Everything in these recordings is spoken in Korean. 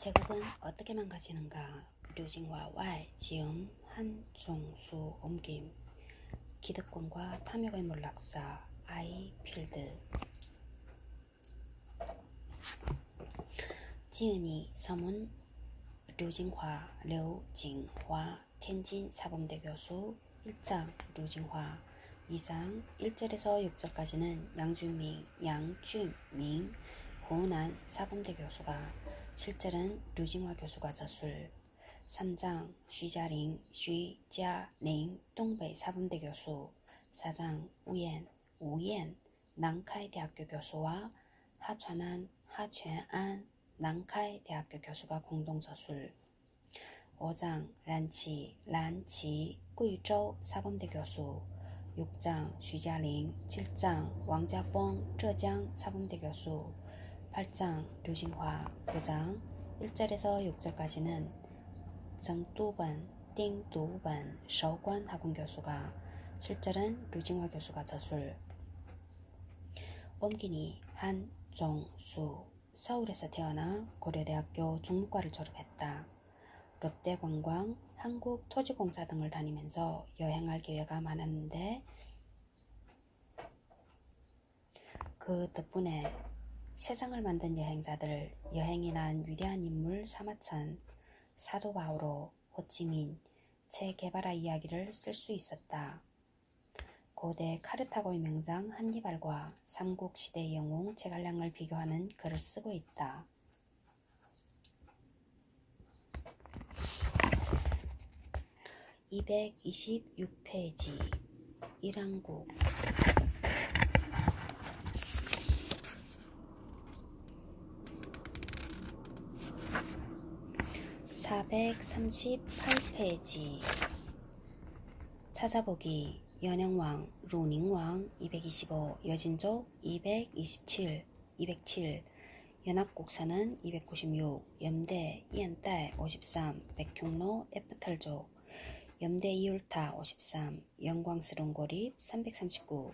제국은 어떻게 망가지는가. 류징화 와의 지음 한종수 옮김 기득권과 탐욕의 몰락사 아이필드 지은이 서문 류징화 류징화 텐진 사범대 교수 1장 류징화 2장 1절에서 6절까지는 양준민 호난 사범대 교수가 7절은 류징화 교수가 저술 3장 쉬자링 동北사범대 교수 4장 우옌 난카이 대학교 교수와 하천안 난카이 대학교 교수가 공동 저술 5장 란치贵州 사범대 교수 6장 쉬자링 7장 왕자펑浙江 사범대 교수 8장 류징화 9장 1절에서 6절까지는 정두번 띵두번 서관 학원 교수가 7절은 류징화 교수가 저술 옮기니 한종수 서울에서 태어나 고려대학교 중문과를 졸업했다. 롯데관광, 한국토지공사 등을 다니면서 여행할 기회가 많았는데 그 덕분에 세상을 만든 여행자들, 여행이 난 위대한 인물 사마천, 사도 바오로, 호치민, 체 게바라 이야기를 쓸 수 있었다. 고대 카르타고의 명장 한니발과 삼국시대의 영웅 제갈량을 비교하는 글을 쓰고 있다. (226페이지) 일왕국 438페이지 찾아보기 연영왕, 루닝왕 225, 여진족 227, 207, 연합국사는 296, 염대 이엔딸 53, 백흉로 에프탈족, 염대 이율타 53, 영광스러운 고립 339,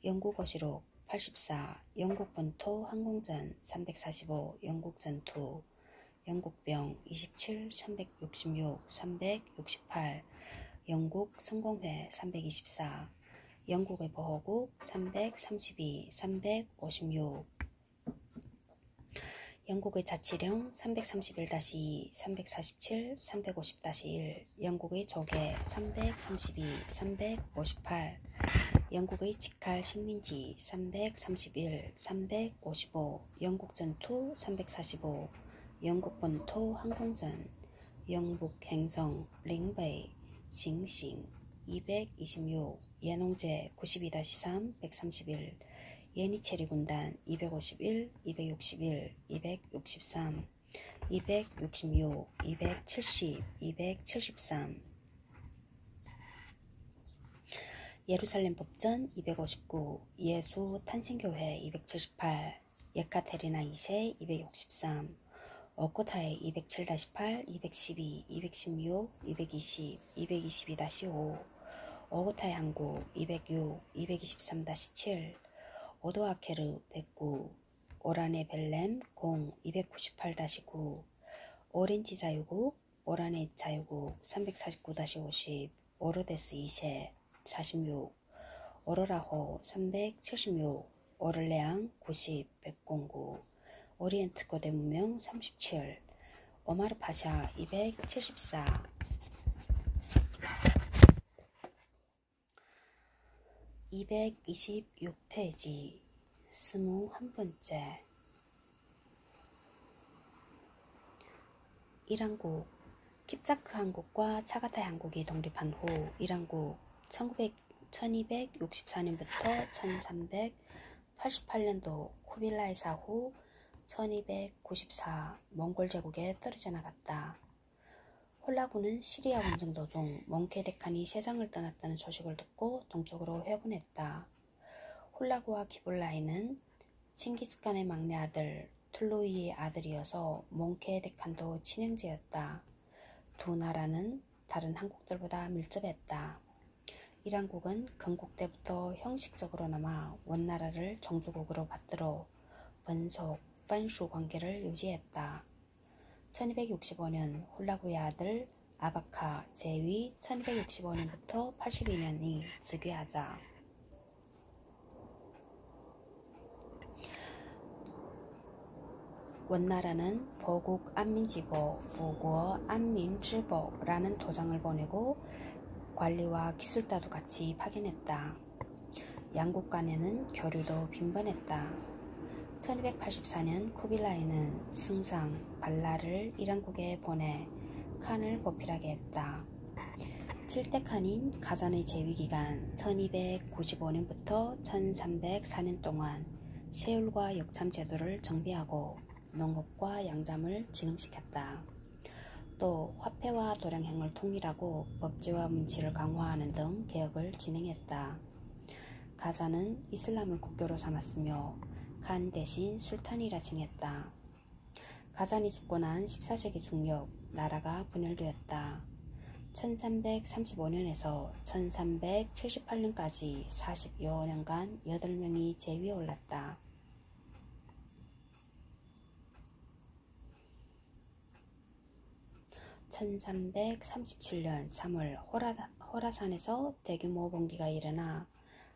영국어시록 84, 영국본토 항공전 345, 영국전투, 영국병 27, 366, 368, 영국 성공회 324, 영국의 보호국 332, 356, 영국의 자치령 331-2, 347, 350-1, 영국의 조계 332, 358, 영국의 직할 식민지 331, 355, 영국 전투 345, 영국 본토 항공전, 영북 행성 링베이 싱싱 226, 예농제 92-3, 131, 예니체리 군단 251, 261, 263, 266, 270, 273, 예루살렘 법전 259, 예수 탄신교회 278, 예카테리나 2세 263, 어코타이 207-8, 212, 216, 220, 222-5, 어코타이 항구 206, 223-7, 오도아케르 109, 오라네 벨렘 0, 298-9, 오렌지 자유국, 오라네 자유국 349-50, 오르데스 2세 46, 오로라호 376, 오를레앙 90, 109, 오리엔트 고대 문명 37, 오마르 파샤 274, 226페이지 21번째 일왕국 킵자크 한국과 차가타이 한국이 독립한 후 일왕국 1264년부터 1388년도 쿠빌라이 사후 1294 몽골 제국에 떨어져 나갔다. 홀라구는 시리아 원정 도중 몽케데칸이 세상을 떠났다는 소식을 듣고 동쪽으로 회군했다. 홀라구와 기블라이는 칭기스칸의 막내 아들 툴루이의 아들이어서 몽케데칸도 친형제였다. 두 나라는 다른 한국들보다 밀접했다. 일왕국은 건국 때부터 형식적으로나마 원나라를 종주국으로 받들어 번속, 판수 관계를 유지했다. 1265년 훌라구의 아들 아바카 제위 1265년부터 82년이 즉위하자 원나라는 보국 안민지보, 부고 안민지보라는 도장을 보내고 관리와 기술자도 같이 파견했다. 양국 간에는 교류도 빈번했다. 1284년 쿠빌라이는 승상 발라를 이란국에 보내 칸을 보필하게 했다. 7대 칸인 가잔의 재위기간 1295년부터 1304년 동안 세율과 역참 제도를 정비하고 농업과 양잠을 진흥시켰다. 또 화폐와 도량행을 통일하고 법제와 문치를 강화하는 등 개혁을 진행했다. 가자는 이슬람을 국교로 삼았으며 칸 대신 술탄이라 칭했다. 가잔이 죽고 난 14세기 중엽 나라가 분열되었다. 1335년에서 1378년까지 40여 년간 8명이 제위에 올랐다. 1337년 3월 호라산에서 대규모 봉기가 일어나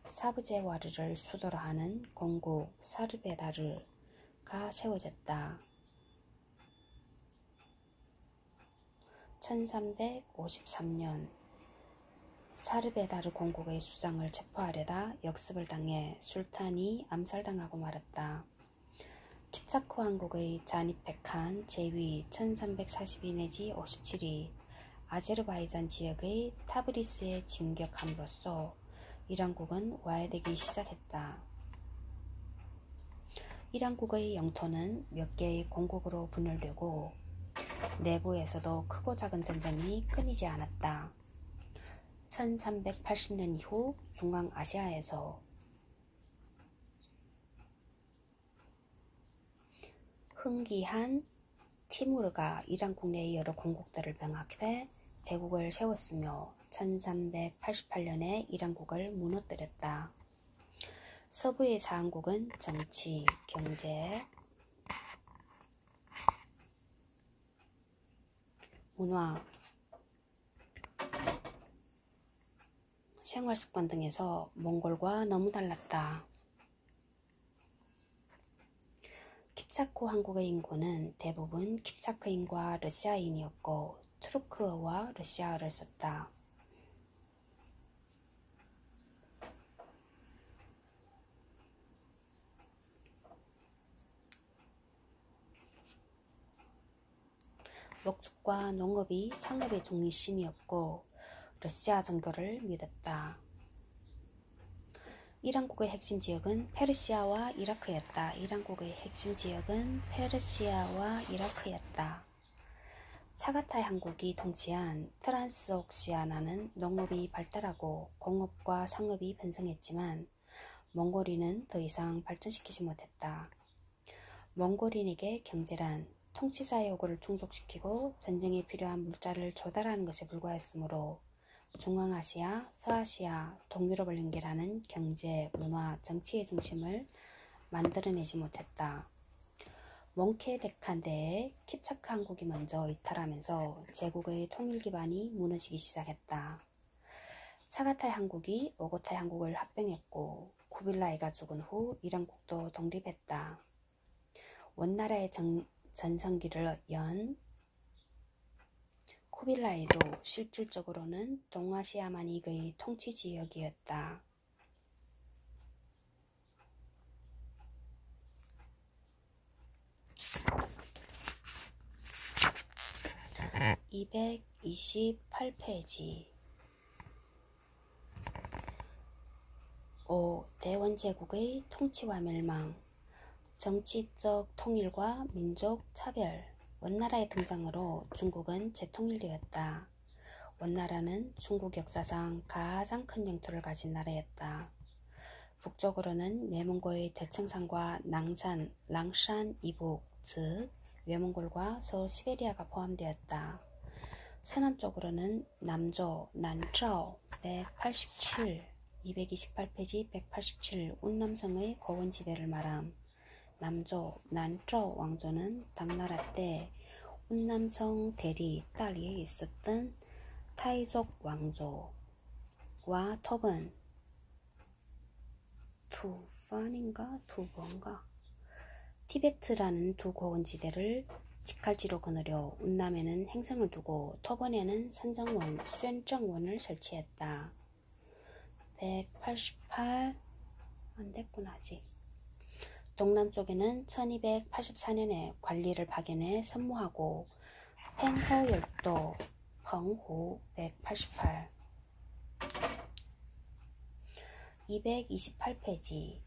사브제와르를 수도로 하는 공국 사르베다르가 세워졌다. 1353년 사르베다르 공국의 수장을 체포하려다 역습을 당해 술탄이 암살당하고 말았다. 킵차크 왕국의 자니페칸 제위 1342 내지 57이 아제르바이잔 지역의 타브리스에 진격함으로써 이란국은 와해되기 시작했다. 이란국의 영토는 몇 개의 공국으로 분열되고 내부에서도 크고 작은 전쟁이 끊이지 않았다. 1380년 이후 중앙아시아에서 흥기한 티무르가 이란국 내의 여러 공국들을 병합해 제국을 세웠으며 1388년에 이란국을 무너뜨렸다. 서부의 사한국은 정치, 경제, 문화, 생활습관 등에서 몽골과 너무 달랐다. 킵차크 왕국의 인구는 대부분 킵차크인과 러시아인이었고 투르크어와 러시아어를 썼다. 목축과 농업이 상업의 중심이었고 러시아 정교를 믿었다. 이란국의 핵심 지역은 페르시아와 이라크였다. 이란국의 핵심 지역은 페르시아와 이라크였다. 차가타이 한국이 통치한 트란스옥시아나는 농업이 발달하고 공업과 상업이 번성했지만 몽골인은 더 이상 발전시키지 못했다. 몽골인에게 경제란 통치자의 요구를 충족시키고 전쟁에 필요한 물자를 조달하는 것에 불과했으므로 중앙아시아, 서아시아, 동유럽을 연결하는 경제, 문화, 정치의 중심을 만들어내지 못했다. 몽케데칸대에 킵차크 한국이 먼저 이탈하면서 제국의 통일 기반이 무너지기 시작했다. 차가타이 한국이 오고타이 한국을 합병했고 쿠빌라이가 죽은 후 이란국도 독립했다. 원나라의 전성기를 연 쿠빌라이도 실질적으로는 동아시아만이 그의 통치 지역이었다. 228페이지 5. 대원제국의 통치와 멸망. 정치적 통일과 민족 차별. 원나라의 등장으로 중국은 재통일되었다. 원나라는 중국 역사상 가장 큰 영토를 가진 나라였다. 북쪽으로는 내몽고의 대청산과 랑산 이북, 즉 외몽골과 서시베리아가 포함되었다. 서남쪽으로는 남조, 난쩌오 187, 228페이지 187 운남성의 고원지대를 말함. 남조, 난쩌오 왕조는 당나라 때 운남성 대리 딸리에 있었던 타이족 왕조와 톱은 투번가 티베트라는 두 고원지대를 직할지로 거느려 운남에는 행성을 두고 톱원에는 선정원, 쐴정원을 설치했다. 188 안됐구나 아직. 동남쪽에는 1284년에 관리를 파견해 선무하고 팽호 열도 펑후 188 228페이지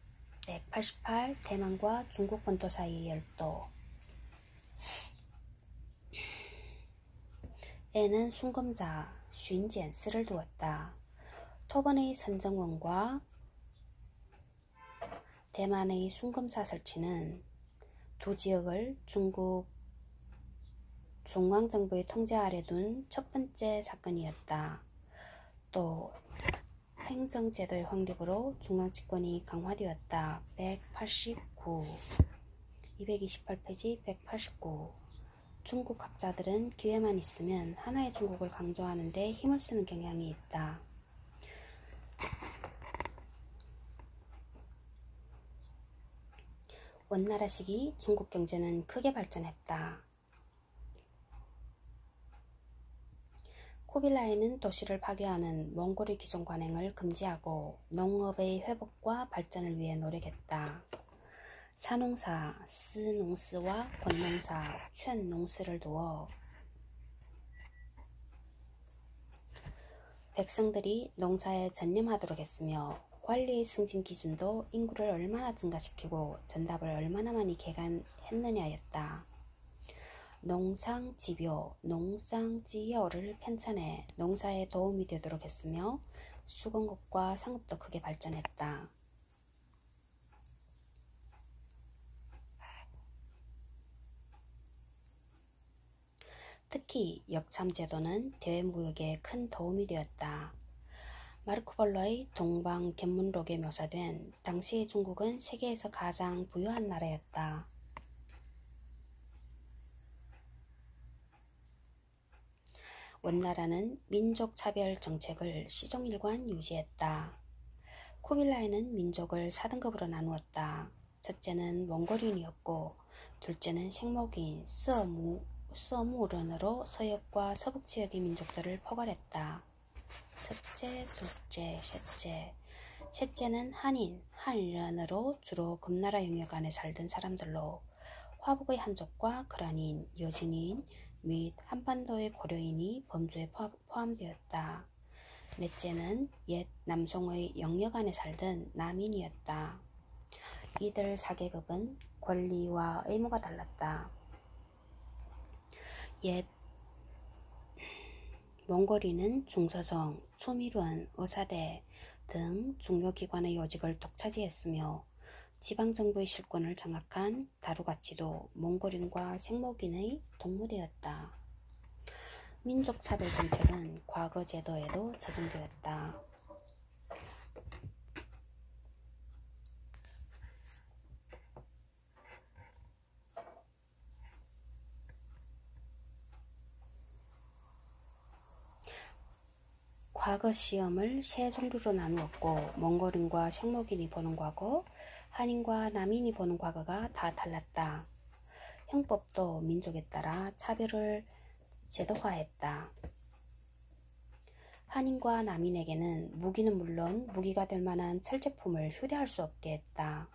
188 대만과 중국 본토 사이의 열도 에는 순검자 슌젠스를 두었다. 토번의 선정원과 대만의 순검사 설치는 두 지역을 중국 중앙정부의 통제 아래 둔 첫 번째 사건이었다. 또 행정제도의 확립으로 중앙집권이 강화되었다. 189 228페이지 189 중국 학자들은 기회만 있으면 하나의 중국을 강조하는 데 힘을 쓰는 경향이 있다. 원나라 시기 중국 경제는 크게 발전했다. 쿠빌라이는 도시를 파괴하는 몽골의 기존 관행을 금지하고 농업의 회복과 발전을 위해 노력했다. 사농사 스농스와 권농사 쇴농스를 두어 백성들이 농사에 전념하도록 했으며 관리의 승진 기준도 인구를 얼마나 증가시키고 전답을 얼마나 많이 개간했느냐였다. 농상지묘, 농상지여를 편찬해 농사에 도움이 되도록 했으며 수공업과 상업도 크게 발전했다. 특히 역참제도는 대외무역에 큰 도움이 되었다. 마르코 폴로의 동방견문록에 묘사된 당시의 중국은 세계에서 가장 부유한 나라였다. 원나라는 민족차별 정책을 시종일관 유지했다. 쿠빌라이는 민족을 4등급으로 나누었다. 첫째는 몽골인이었고 둘째는 생목인 서무른으로 서역과 서북 지역의 민족들을 포괄했다. 첫째, 둘째, 셋째. 셋째는 한인, 한련으로 주로 금나라 영역 안에 살던 사람들로 화북의 한족과 그란인, 여진인 및 한반도의 고려인이 범주에 포함되었다. 넷째는 옛 남송의 영역 안에 살던 남인이었다. 이들 4계급은 권리와 의무가 달랐다. 옛 몽골인은 중서성, 초밀원, 의사대 등 중요 기관의 요직을 독차지했으며 지방정부의 실권을 장악한 다루가치도 몽골인과 생목인의 동무되었다. 민족차별 정책은 과거 제도에도 적용되었다. 과거 시험을 세 종류로 나누었고 몽골인과 생목인이 보는 과거, 한인과 남인이 보는 과거가 다 달랐다. 형법도 민족에 따라 차별을 제도화했다. 한인과 남인에게는 무기는 물론 무기가 될 만한 철제품을 휴대할 수 없게 했다.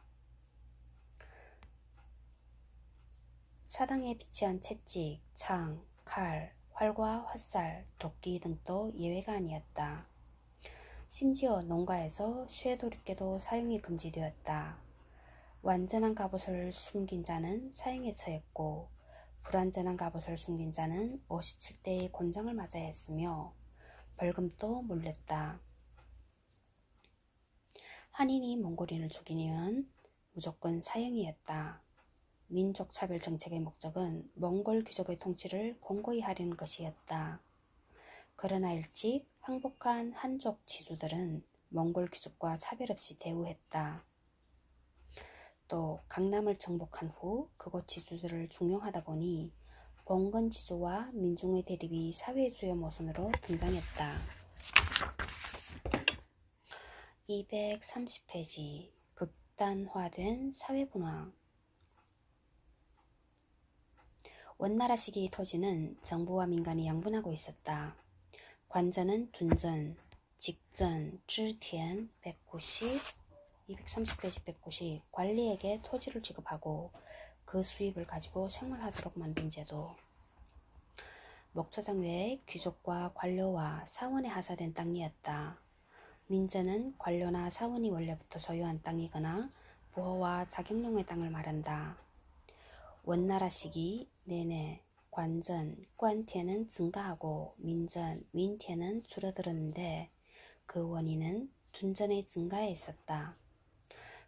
사당에 비치한 채찍, 창, 칼, 활과 화살, 도끼 등도 예외가 아니었다. 심지어 농가에서 쇠도리깨도 사용이 금지되었다. 완전한 갑옷을 숨긴 자는 사형에 처했고 불완전한 갑옷을 숨긴 자는 57대의 곤장을 맞아야 했으며 벌금도 물렸다. 한인이 몽골인을 죽이면 무조건 사형이었다. 민족차별 정책의 목적은 몽골 귀족의 통치를 공고히 하려는 것이었다. 그러나 일찍 항복한 한족 지주들은 몽골 귀족과 차별 없이 대우했다. 또 강남을 정복한 후 그곳 지주들을 중용하다 보니 봉건지조와 민중의 대립이 사회의 주요 모순으로 등장했다. 230페이지 극단화된 사회분화. 원나라 시기 토지는 정부와 민간이 양분하고 있었다. 관전은 둔전, 직전, 쯔티엔 190, 230페이지 190 관리에게 토지를 지급하고 그 수입을 가지고 생활하도록 만든 제도. 목초장 외에 귀족과 관료와 사원에 하사된 땅이었다. 민전은 관료나 사원이 원래부터 소유한 땅이거나 부호와 자격용의 땅을 말한다. 원나라 시기 내내 관전, 관티에는 증가하고 민전, 윈티에는 줄어들었는데 그 원인은 둔전의 증가에 있었다.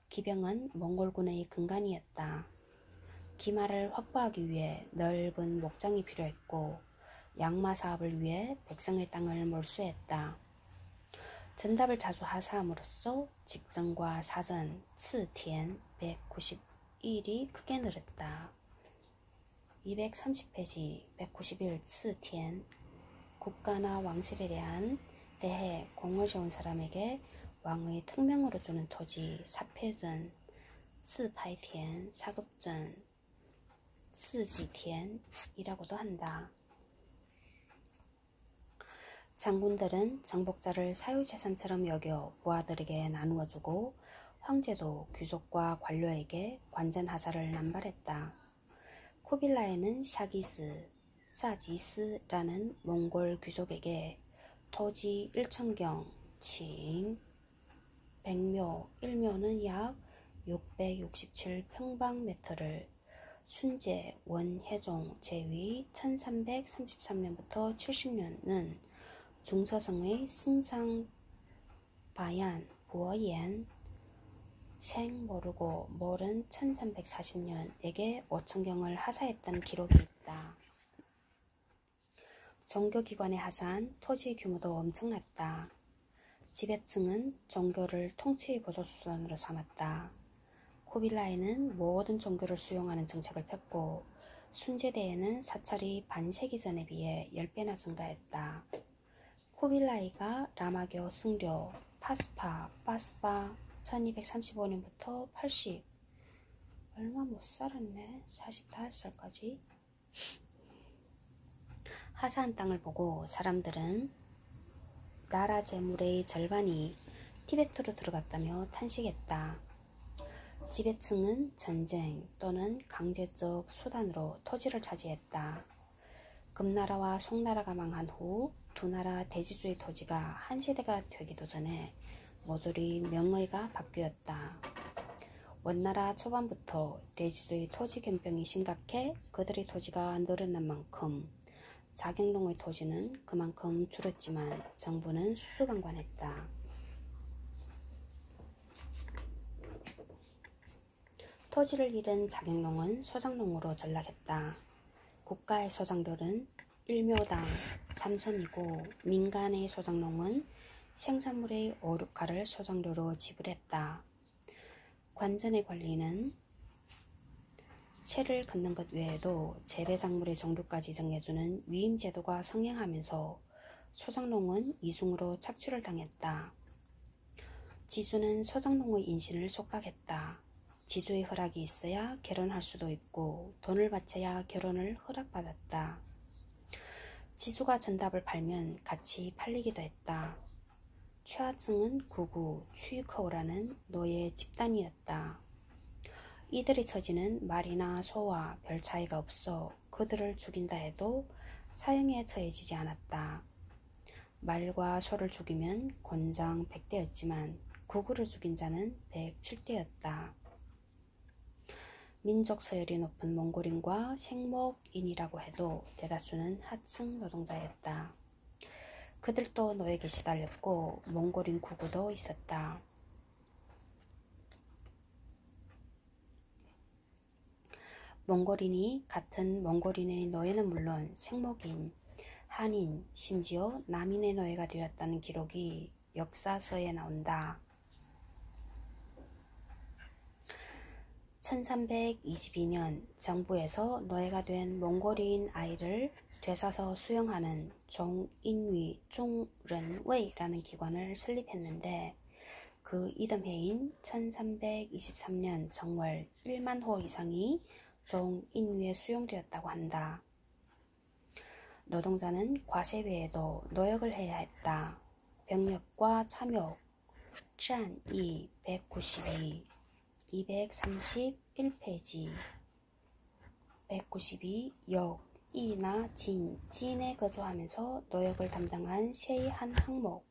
기병은 몽골군의 근간이었다. 기마를 확보하기 위해 넓은 목장이 필요했고 양마 사업을 위해 백성의 땅을 몰수했다. 전답을 자주 하사함으로써 직전과 사전, 츠티엔 191이 크게 늘었다. 230페이지 191 츠티엔 국가나 왕실에 대한 대해 공을 세운 사람에게 왕의 특명으로 주는 토지 사패전, 츠파이티엔 사급전, 츠지티엔이라고도 한다. 장군들은 정복자를 사유재산처럼 여겨 부하들에게 나누어주고 황제도 귀족과 관료에게 관전하사를 남발했다. 쿠빌라이는 샤기즈, 사지스라는 몽골 귀족에게 토지 1,000경, 칭, 100묘, 1묘는 약 667평방미터를 순제, 원혜종, 제위 1333년부터 70년은 중서성의 승상, 바얀, 부어옌, 생 모르고 몰은 1340년에게 5,000경을 하사했다는 기록이 있다. 종교기관에 하사한 토지 규모도 엄청났다. 지배층은 종교를 통치의 보조수단으로 삼았다. 쿠빌라이는 모든 종교를 수용하는 정책을 폈고 순제대에는 사찰이 반세기 전에 비해 10배나 증가했다. 쿠빌라이가 라마교 승려 파스파, 빠스파 1235년부터 80 얼마 못 살았네. 45살까지 하사한 땅을 보고 사람들은 나라 재물의 절반이 티베트로 들어갔다며 탄식했다. 지배층은 전쟁 또는 강제적 수단으로 토지를 차지했다. 금나라와 송나라가 망한 후 두 나라 대지주의 토지가 한 세대가 되기도 전에 모조리 명의가 바뀌었다. 원나라 초반부터 대지주의 토지 겸병이 심각해 그들의 토지가 늘어난 만큼 자경농의 토지는 그만큼 줄었지만 정부는 수수방관했다. 토지를 잃은 자경농은 소장농으로 전락했다. 국가의 소장료는 1묘당 3선이고 민간의 소장농은 생산물의 5, 6가를 소장료로 지불했다. 관전의 관리는 세를 걷는 것 외에도 재배작물의 종류까지 정해주는 위임제도가 성행하면서 소장농은 이중으로 착취를 당했다. 지주는 소장농의 인신을 속박했다. 지주의 허락이 있어야 결혼할 수도 있고 돈을 바쳐야 결혼을 허락받았다. 지주가 전답을 팔면 같이 팔리기도 했다. 최하층은 구구, 취커우라는 노예 집단이었다. 이들의 처지는 말이나 소와 별 차이가 없어 그들을 죽인다 해도 사형에 처해지지 않았다. 말과 소를 죽이면 곤장 100대였지만 구구를 죽인 자는 107대였다. 민족 서열이 높은 몽골인과 생목인이라고 해도 대다수는 하층 노동자였다. 그들도 노예에 시달렸고 몽골인 구구도 있었다. 몽골인이 같은 몽골인의 노예는 물론 생목인, 한인, 심지어 남인의 노예가 되었다는 기록이 역사서에 나온다. 1322년 정부에서 노예가 된 몽골인 아이를 되사서 수용하는 종인위 중른웨이라는 기관을 설립했는데 그 이듬해인 1323년 정월 1만 호 이상이 종인위에 수용되었다고 한다. 노동자는 과세 외에도 노역을 해야 했다. 병력과 참역, 짠이 192, 231페이지 192 역, 이나 진에 거주하면서 노역을 담당한 세의 한 항목.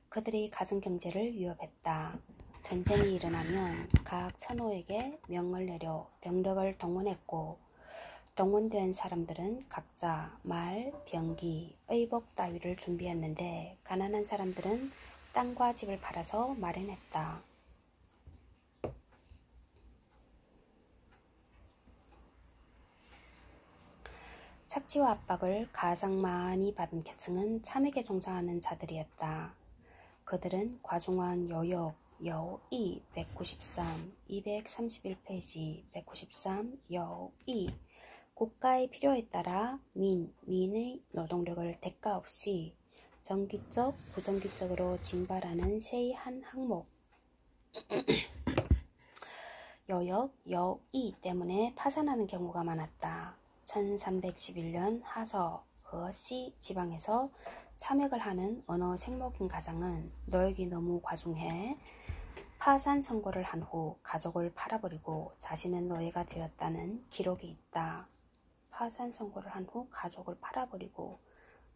그들이 가정경제를 위협했다. 전쟁이 일어나면 각 천호에게 명을 내려 병력을 동원했고 동원된 사람들은 각자 말, 병기, 의복 따위를 준비했는데 가난한 사람들은 땅과 집을 팔아서 마련했다. 착취와 압박을 가장 많이 받은 계층은 참액에 종사하는 자들이었다. 그들은 과중한 요역, 여이 193, 231페이지 193 여이 국가의 필요에 따라 민의 노동력을 대가 없이 정기적, 부정기적으로 징발하는 세의 한 항목. 요역, 여이 때문에 파산하는 경우가 많았다. 1311년 하서 허씨 지방에서 참액을 하는 어느 생목인 가장은 노역이 너무 과중해 파산 선고를 한 후 가족을 팔아버리고 자신은 노예가 되었다는 기록이 있다. 파산 선고를 한 후 가족을 팔아버리고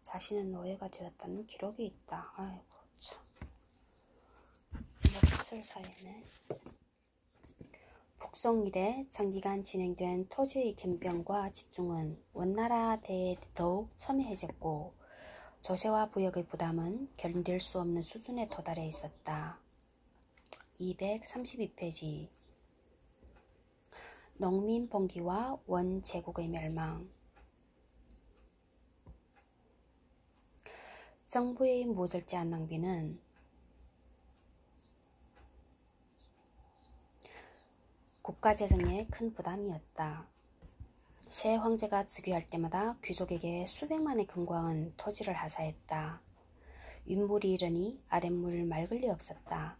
자신은 노예가 되었다는 기록이 있다. 아이고 참. 역설 사회네. 북송 이래 장기간 진행된 토지의兼병과 집중은 원나라 대에 더욱 첨예해졌고 조세와 부역의 부담은 견딜 수 없는 수준에 도달해 있었다. 232페이지 농민 봉기와 원제국의 멸망. 정부의 무절제한 낭비는 국가 재정에 큰 부담이었다. 새 황제가 즉위할 때마다 귀족에게 수백만의 금광은 토지를 하사했다. 윗물이 이르니 아랫물 맑을 리 없었다.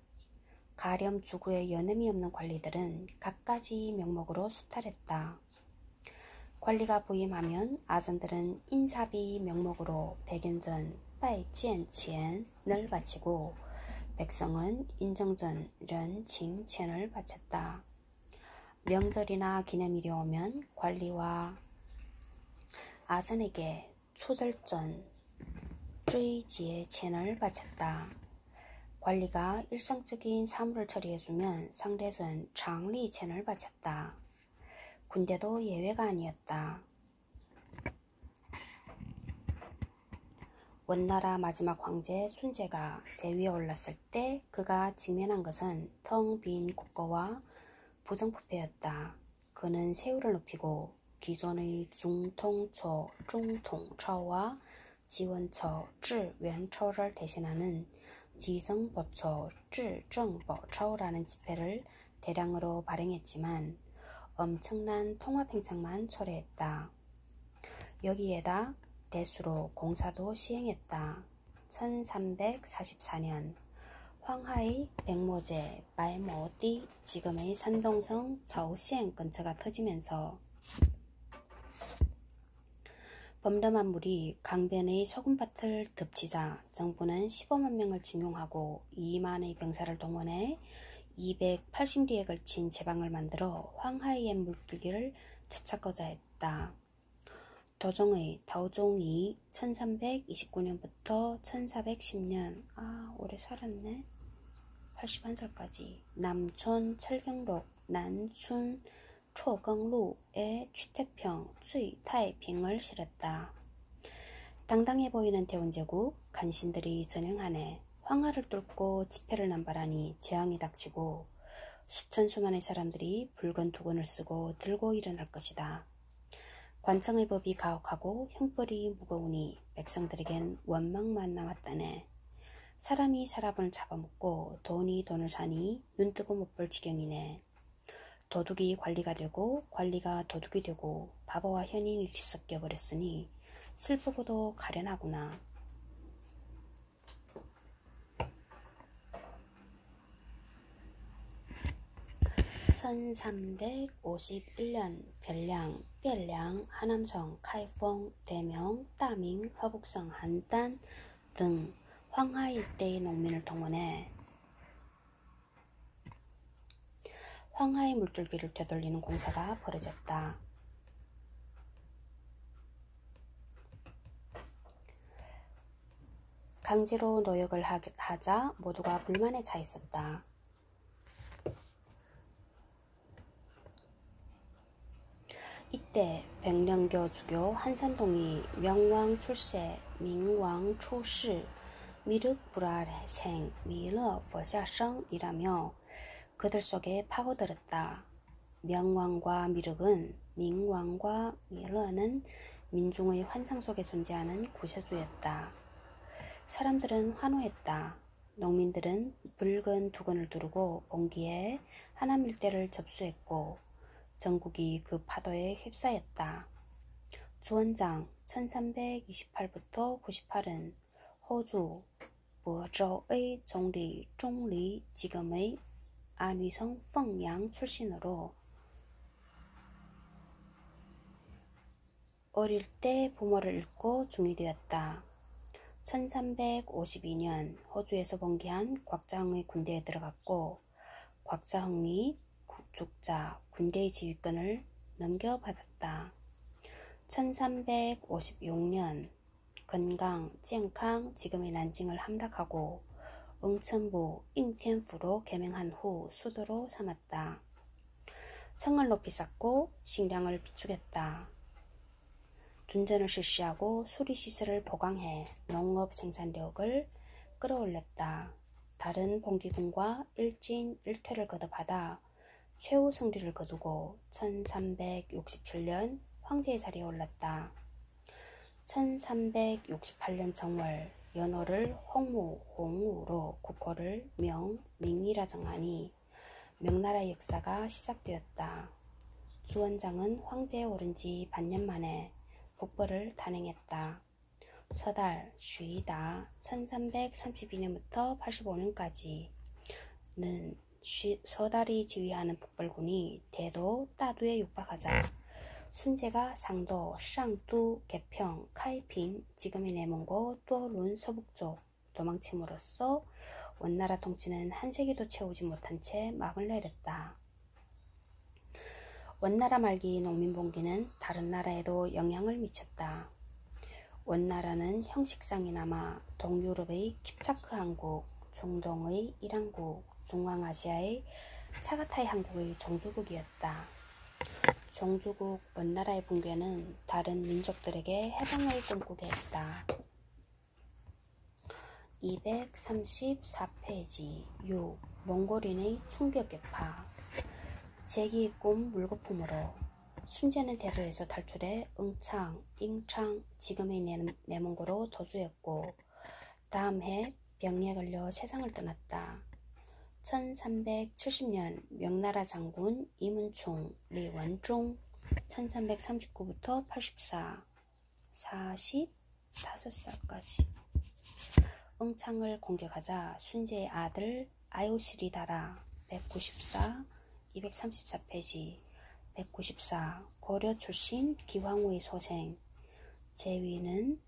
가렴 주구에 여념이 없는 관리들은 갖가지 명목으로 수탈했다. 관리가 부임하면 아전들은 인사비 명목으로 백연전, 빠이지엔치엔을 바치고 백성은 인정전, 련칭첸을 바쳤다. 명절이나 기념일이 오면 관리와 아전에게 초절전, 쭈이지에첸을 바쳤다. 관리가 일상적인 사물을 처리해주면 상례전, 장리첸을 바쳤다. 군대도 예외가 아니었다. 원나라 마지막 황제 순제가 제위에 올랐을 때 그가 직면한 것은 텅 빈 국거와 부정부패였다. 그는 세율을 높이고 기존의 중통처, 중통처와 지원처, 지원처를 대신하는 지정보처, 지정보처라는 지폐를 대량으로 발행했지만 엄청난 통합행착만 초래했다. 여기에다 대수로 공사도 시행했다. 1344년 황하의 백모제 바이모띠 지금의 산동성 저우시엔 근처가 터지면서 범람한 물이 강변의 소금밭을 덮치자 정부는 15만 명을 징용하고 2만의 병사를 동원해 280리에 걸친 제방을 만들어 황하이의 물길을 되찾고자 했다. 도종의 다오종이 1329년부터 1410년 오래 살았네. 81살까지 남촌 철경록 난춘 초경루에 취태평 쯔이타이핑을 실었다. 당당해 보이는 대원제국 간신들이 전횡하네 황하를 뚫고 지폐를 남발하니 재앙이 닥치고 수천 수만의 사람들이 붉은 두건을 쓰고 들고 일어날 것이다. 관청의 법이 가혹하고 형벌이 무거우니 백성들에겐 원망만 남았다네. 사람이 사람을 잡아먹고 돈이 돈을 사니 눈뜨고 못 볼 지경이네. 도둑이 관리가 되고 관리가 도둑이 되고 바보와 현인이 뒤섞여 버렸으니 슬프고도 가련하구나. 1351년 별량, 뱄량, 하남성, 카이퐁, 대명, 따밍, 허북성, 한단 등 황하 일대의 농민을 동원해 황하의 물줄기를 되돌리는 공사가 벌어졌다. 강제로 노역을 하자 모두가 불만에 차 있었다. 이때 백령교 주교 한산동이 명왕 출세, 민왕出世, 미륵 불활생, 미러佛下生이라며 그들 속에 파고들었다. 명왕과 미륵은 민왕과 미러는 민중의 환상 속에 존재하는 구세주였다. 사람들은 환호했다. 농민들은 붉은 두건을 두르고 온기에 하남 일대를 접수했고 전국이 그 파도에 휩싸였다. 주원장 1328부터 98은 호주 버저의 종리 종리 지금의 안위성 펑양 출신으로 어릴 때 부모를 잃고 중이 되었다. 1352년 호주에서 봉기한 곽자흥의 군대에 들어갔고 곽자흥이 죽자 군대의 지휘권을 넘겨받았다. 1356년 건강, 健康, 지금의 난징을 함락하고 응천부, 잉텐푸로 개명한 후 수도로 삼았다. 성을 높이 쌓고 식량을 비축했다. 둔전을 실시하고 수리시설을 보강해 농업 생산력을 끌어올렸다. 다른 봉기군과 일진일퇴를 거듭하다 최후 승리를 거두고 1367년 황제의 자리에 올랐다. 1368년 정월 연호를 홍우로 국호를 명이라 정하니 명나라의 역사가 시작되었다. 주원장은 황제에 오른 지 반년 만에 북벌을 단행했다. 서달, 쉬다 1332년부터 85년까지는 서달이 지휘하는 북벌군이 대도, 따두에 육박하자 순제가 상도, 쌍두, 개평, 카이핑, 지금의 내몽고, 또룬 서북쪽 도망침으로써 원나라 통치는 한 세기도 채우지 못한 채 막을 내렸다. 원나라 말기 농민봉기는 다른 나라에도 영향을 미쳤다. 원나라는 형식상이나마 동유럽의 킵차크 한국, 중동의 이란국, 중앙아시아의 차가타이 한국의 종주국이었다. 종주국 원나라의 붕괴는 다른 민족들에게 해방을 꿈꾸게 했다. 234페이지 6. 몽골인의 충격개파 제기의 꿈 물거품으로 순제는 대도에서 탈출해 응창, 잉창, 지금의 내몽고로 도주했고 다음 해 병에 걸려 세상을 떠났다. 1370년 명나라 장군 이문총, 리원종 1339부터 84, 45살까지 응창을 공격하자 순제의 아들 아요시리다라 194, 234페이지 194 고려 출신 기황후의 소생 제위는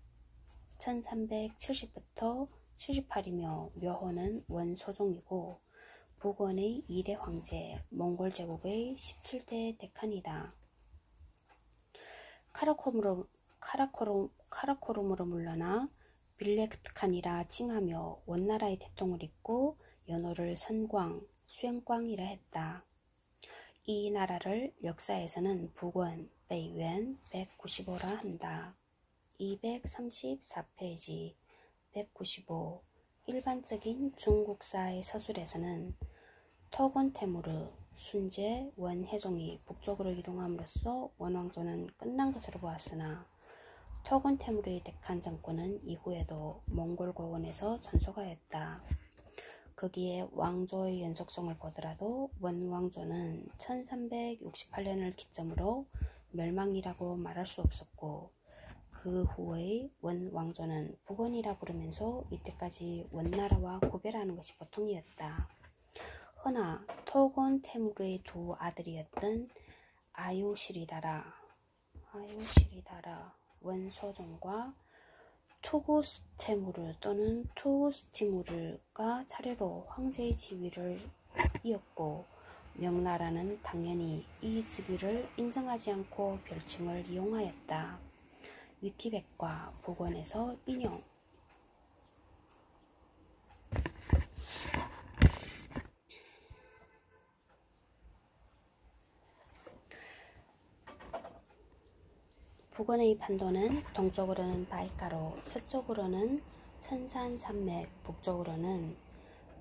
1370부터 78이며 묘호는 원소종이고 북원의 2대 황제 몽골 제국의 17대 데칸이다. 카라코룸으로 물러나 빌레크트칸이라 칭하며 원나라의 대통을 잇고 연호를 선광, 수행광이라 했다. 이 나라를 역사에서는 북원, 베이웬 195라 한다. 234페이지 195 일반적인 중국사의 서술에서는 토건 테무르, 순제, 원혜종이 북쪽으로 이동함으로써 원왕조는 끝난 것으로 보았으나 토건 테무르의 데칸 정권은 이후에도 몽골 고원에서 전속하였다. 거기에 왕조의 연속성을 보더라도 원 왕조는 1368년을 기점으로 멸망이라고 말할 수 없었고, 그 후의 원 왕조는 북원이라 부르면서 이때까지 원나라와 구별하는 것이 보통이었다. 허나 토건 테무르의 두 아들이었던 아유시리다라 원소종과 투구스테무르 또는 투구스티무르가 차례로 황제의 지위를 이었고, 명나라는 당연히 이 지위를 인정하지 않고 별칭을 이용하였다. 위키백과 복원에서 인용. 북원의 판도는 동쪽으로는 바이카로, 서쪽으로는 천산 산맥, 북쪽으로는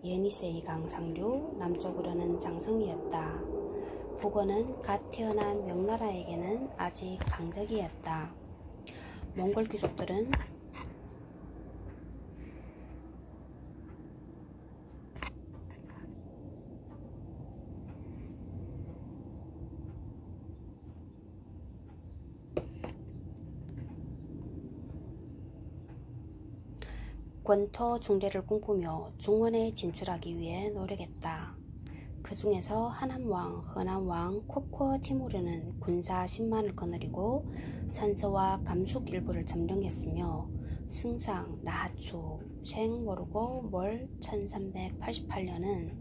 예니세이 강 상류, 남쪽으로는 장성이었다. 북원은 갓 태어난 명나라에게는 아직 강적이었다. 몽골 귀족들은 권토 중대를 꿈꾸며 중원에 진출하기 위해 노력했다. 그 중에서 하남왕, 허남왕 코코 티무르는 군사 10만을 거느리고 산서와 감숙 일부를 점령했으며, 승상 나하추, 생 모르고 월 1388년은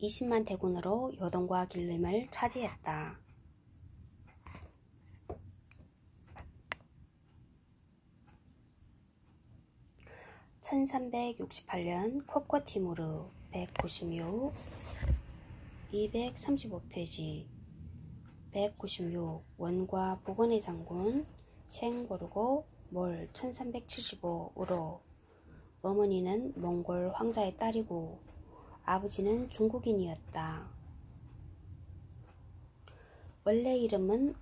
20만 대군으로 요동과 길림을 차지했다. 1368년 코코 티무르 196, 235페이지 196 원과 북원의 장군 생보르고 몰 1375으로 어머니는 몽골 황자의 딸이고 아버지는 중국인이었다. 원래 이름은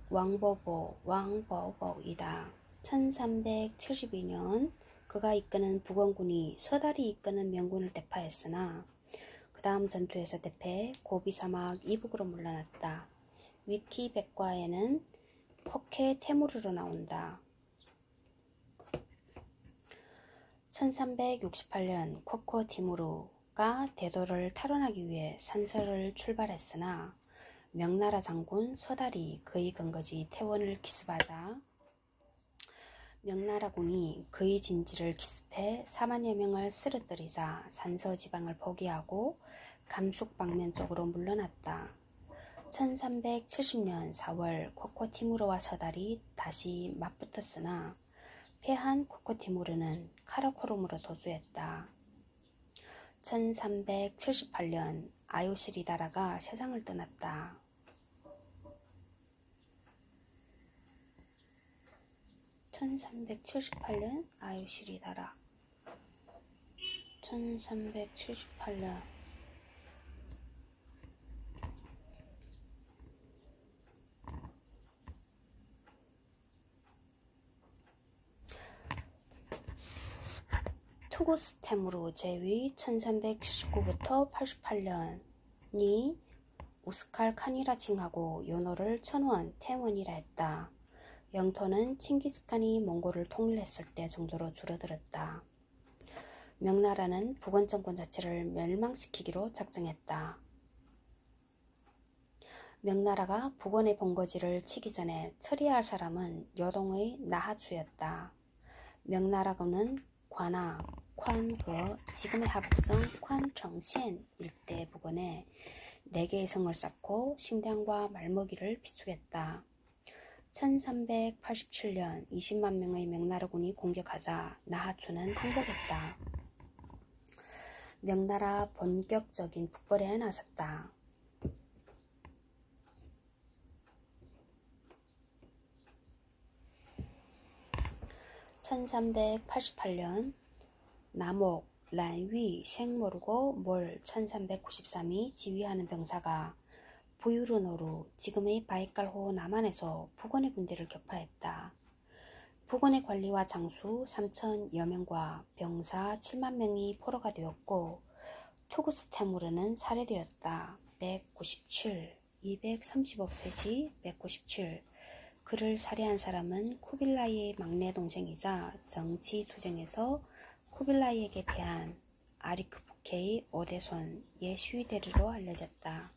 왕보보이다. 1372년 그가 이끄는 북원군이 서달이 이끄는 명군을 대파했으나 그 다음 전투에서 대패해 고비 사막 이북으로 물러났다. 위키 백과에는 코케 테무르로 나온다. 1368년 코코 티무르가 대도를 탈환하기 위해 산서를 출발했으나 명나라 장군 서달이 그의 근거지 태원을 기습하자 명나라군이 그의 진지를 기습해 4만여 명을 쓰러뜨리자 산서 지방을 포기하고 감숙 방면 쪽으로 물러났다. 1370년 4월 코코 티무르와 서달이 다시 맞붙었으나 패한 코코 티무르는 카라코룸으로 도주했다. 1378년 아유시리다라가 세상을 떠났다. 1378년 아유시리다라 1378년 투구스테무르 제위 1379부터 88년이 우스칼 칸이라 칭하고 연호를 천원, 태원이라 했다. 영토는 칭기스칸이 몽골을 통일했을 때 정도로 줄어들었다. 명나라는 북원 정권 자체를 멸망시키기로 작정했다. 명나라가 북원의 본거지를 치기 전에 처리할 사람은 여동의 나하추였다. 명나라군은 관아, 콴거, 지금의 하북성 콴청시엔 일대 북원에 4개의 성을 쌓고 식량과 말먹이를 비축했다. 1387년 20만 명의 명나라군이 공격하자 나하추는 항복했다. 명나라 본격적인 북벌에 나섰다. 1388년 남옥 란위 생모르고 몰 1393이 지휘하는 병사가 부유르노루 지금의 바이칼호 남한에서 북원의 군대를 격파했다. 북원의 관리와 장수 3천여 명과 병사 7만 명이 포로가 되었고 투구스테무르는 살해되었다. 197, 235페이지 197. 그를 살해한 사람은 쿠빌라이의 막내 동생이자 정치 투쟁에서 쿠빌라이에게 패한 아리크부케의 오대손 예슈이데르로 알려졌다.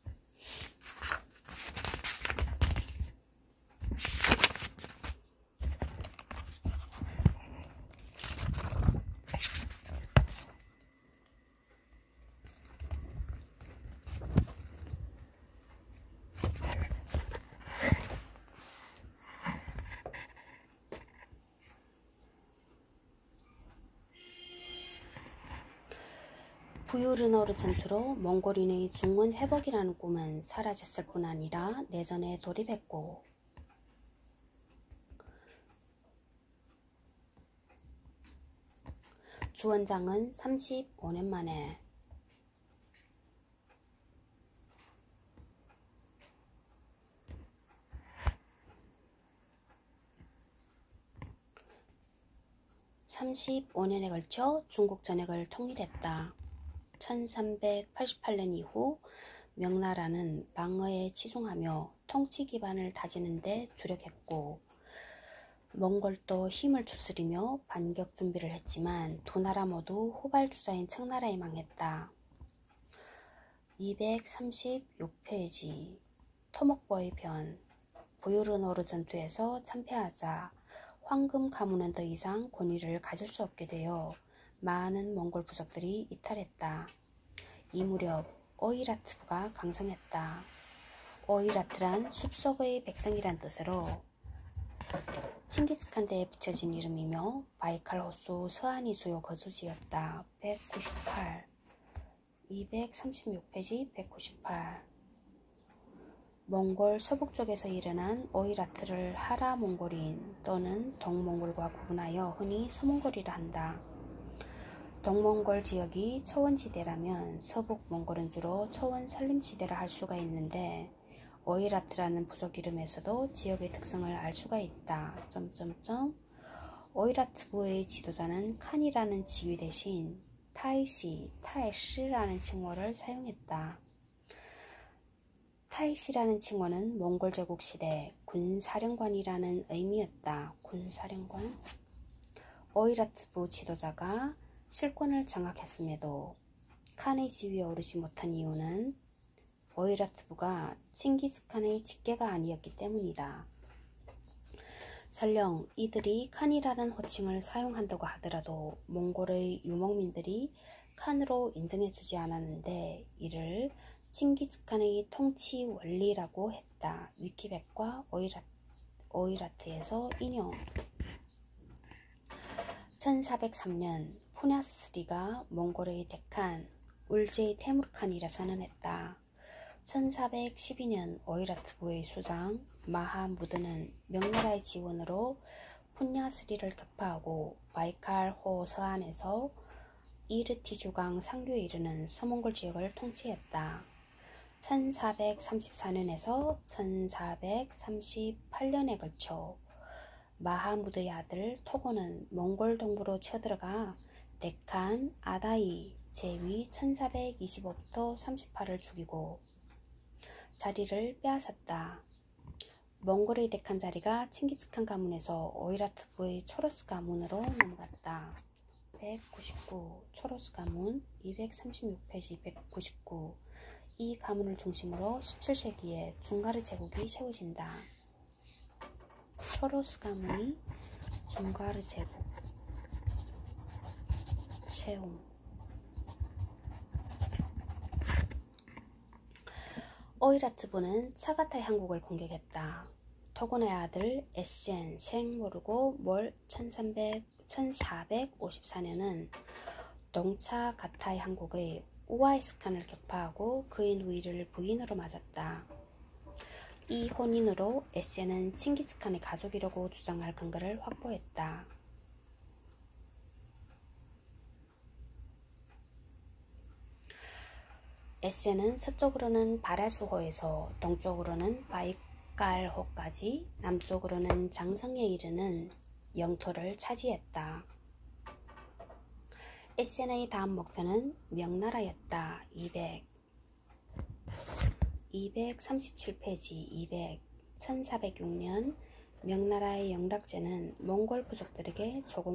부유르노르 전투로 몽골인의 중원 회복이라는 꿈은 사라졌을 뿐 아니라 내전에 돌입했고 주원장은 35년 만에 (35년에) 걸쳐 중국 전역을 통일했다. 1388년 이후 명나라는 방어에 치중하며 통치 기반을 다지는 데 주력했고 몽골도 힘을 추스리며 반격 준비를 했지만 두 나라 모두 후발주자인 청나라에 망했다. 236페이지 토목보의 변. 부유르노르 전투에서 참패하자 황금 가문은 더 이상 권위를 가질 수 없게 되어 많은 몽골 부족들이 이탈했다. 이 무렵 오이라트부가 강성했다. 오이라트란 숲속의 백성이란 뜻으로 칭기스칸대에 붙여진 이름이며 바이칼 호수 서안이 주요 거주지였다. 198, 236페이지 198. 몽골 서북쪽에서 일어난 오이라트를 하라 몽골인 또는 동몽골과 구분하여 흔히 서몽골이라 한다. 동몽골 지역이 초원지대라면 서북 몽골은 주로 초원 산림지대라 할 수가 있는데 오이라트라는 부족 이름에서도 지역의 특성을 알 수가 있다. 오이라트부의 지도자는 칸이라는 지위 대신 타이시, 타이시라는 칭호를 사용했다. 타이시라는 칭호는 몽골 제국 시대 군사령관이라는 의미였다. 군사령관. 오이라트부 지도자가 실권을 장악했음에도 칸의 지위에 오르지 못한 이유는 오이라트부가 칭기스칸의 직계가 아니었기 때문이다. 설령 이들이 칸이라는 호칭을 사용한다고 하더라도 몽골의 유목민들이 칸으로 인정해주지 않았는데 이를 칭기스칸의 통치 원리라고 했다. 위키백과 오이라트에서 인용. 1403년 푸냐스리가 몽골의 데칸 울제이 테무르칸이라 선언했다. 1412년 오이라트부의 수장 마하무드는 명나라의 지원으로 푸냐스리를 격파하고 바이칼호 서안에서 이르티주강 상류에 이르는 서몽골 지역을 통치했다. 1434년에서 1438년에 걸쳐 마하무드의 아들 토고는 몽골 동부로 쳐들어가 데칸 아다이 제위 1425부터 38을 죽이고 자리를 빼앗았다. 몽골의 데칸 자리가 칭기스칸 가문에서 오이라트부의 초로스 가문으로 넘어갔다. 199 초로스 가문 236페이지 199. 이 가문을 중심으로 17세기에 중가르 제국이 세워진다. 초로스 가문이 중가르 제국 세움. 오이라트부는 차가타이 항국을 공격했다. 토곤의 아들 에센 생모르고 몰 1454년은 동차 가타이 항국의 우아이스칸을 격파하고 그의 누이를 부인으로 맞았다. 이 혼인으로 에센은 칭기스칸의 가족이라고 주장할 근거를 확보했다. 에세는 서쪽으로는 바라수호에서 동쪽으로는 바이칼호까지 남쪽으로는 장성에 이르는 영토를 차지했다. 에센의 다음 목표는 명나라였다. 237페이지 1406년 명나라의 영락제는 몽골 부족들에게 조공